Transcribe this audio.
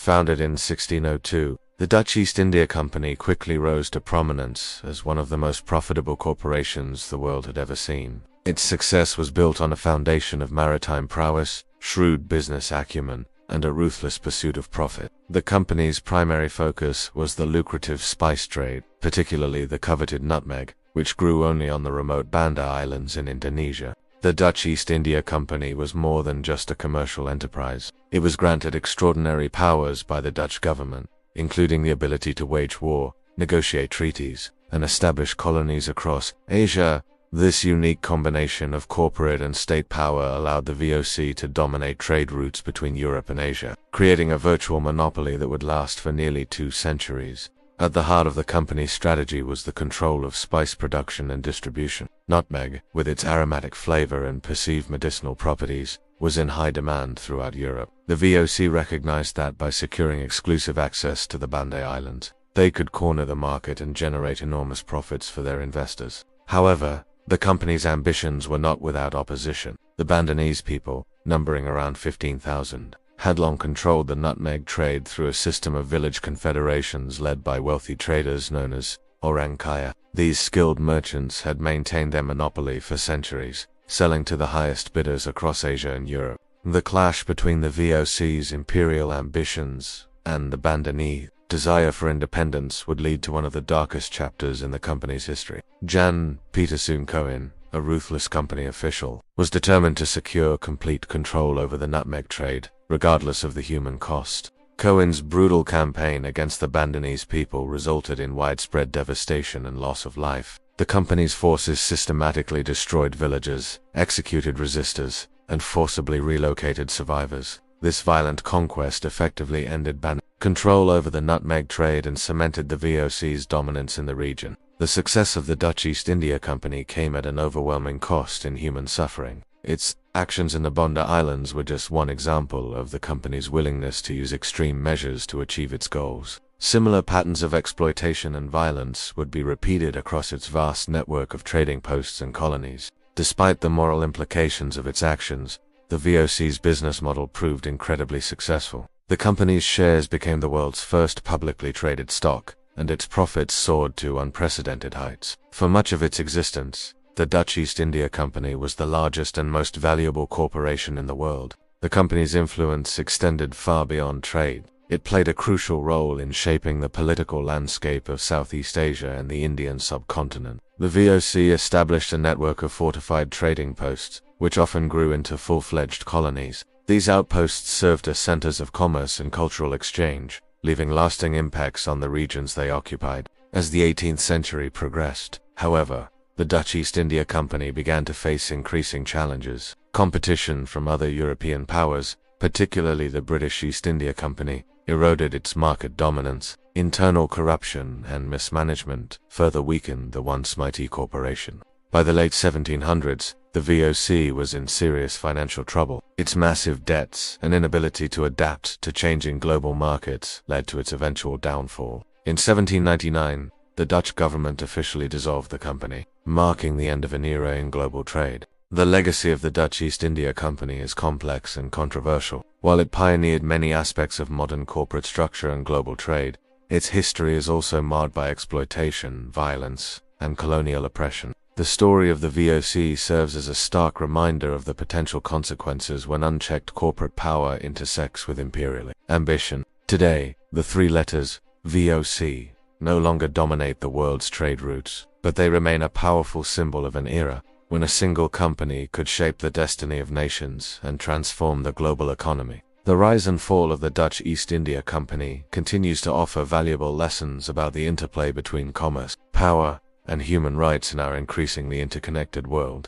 Founded in 1602, the Dutch East India Company quickly rose to prominence as one of the most profitable corporations the world had ever seen. Its success was built on a foundation of maritime prowess, shrewd business acumen, and a ruthless pursuit of profit. The company's primary focus was the lucrative spice trade, particularly the coveted nutmeg, which grew only on the remote Banda Islands in Indonesia. The Dutch East India Company was more than just a commercial enterprise. It was granted extraordinary powers by the Dutch government, including the ability to wage war, negotiate treaties, and establish colonies across Asia. This unique combination of corporate and state power allowed the VOC to dominate trade routes between Europe and Asia, creating a virtual monopoly that would last for nearly 2 centuries. At the heart of the company's strategy was the control of spice production and distribution. Nutmeg, with its aromatic flavor and perceived medicinal properties, was in high demand throughout Europe. The VOC recognized that by securing exclusive access to the Banda Islands, they could corner the market and generate enormous profits for their investors. However, the company's ambitions were not without opposition. The Bandanese people, numbering around 15,000, had long controlled the nutmeg trade through a system of village confederations led by wealthy traders known as Orang Kaya. These skilled merchants had maintained their monopoly for centuries, selling to the highest bidders across Asia and Europe. The clash between the VOC's imperial ambitions and the Bandanese desire for independence would lead to one of the darkest chapters in the company's history. Jan Pieterszoon Cohen, a ruthless company official, was determined to secure complete control over the nutmeg trade, regardless of the human cost. Cohen's brutal campaign against the Bandanese people resulted in widespread devastation and loss of life. The company's forces systematically destroyed villages, executed resistors, and forcibly relocated survivors. This violent conquest effectively ended control over the nutmeg trade and cemented the VOC's dominance in the region. The success of the Dutch East India Company came at an overwhelming cost in human suffering. Its actions in the Banda Islands were just one example of the company's willingness to use extreme measures to achieve its goals. Similar patterns of exploitation and violence would be repeated across its vast network of trading posts and colonies. Despite the moral implications of its actions, the VOC's business model proved incredibly successful. The company's shares became the world's first publicly traded stock, and its profits soared to unprecedented heights. For much of its existence, the Dutch East India Company was the largest and most valuable corporation in the world. The company's influence extended far beyond trade. It played a crucial role in shaping the political landscape of Southeast Asia and the Indian subcontinent. The VOC established a network of fortified trading posts, which often grew into full-fledged colonies. These outposts served as centers of commerce and cultural exchange, leaving lasting impacts on the regions they occupied. As the 18th century progressed, however, the Dutch East India Company began to face increasing challenges. Competition from other European powers, particularly the British East India Company, eroded its market dominance. Internal corruption and mismanagement further weakened the once mighty corporation. By the late 1700s, the VOC was in serious financial trouble. Its massive debts and inability to adapt to changing global markets led to its eventual downfall. In 1799, the Dutch government officially dissolved the company, marking the end of an era in global trade. The legacy of the Dutch East India Company is complex and controversial. While it pioneered many aspects of modern corporate structure and global trade, its history is also marred by exploitation, violence, and colonial oppression. The story of the VOC serves as a stark reminder of the potential consequences when unchecked corporate power intersects with imperial ambition. Today, the 3 letters VOC no longer dominate the world's trade routes, but they remain a powerful symbol of an era when a single company could shape the destiny of nations and transform the global economy. The rise and fall of the Dutch East India Company continues to offer valuable lessons about the interplay between commerce, power, and human rights in our increasingly interconnected world.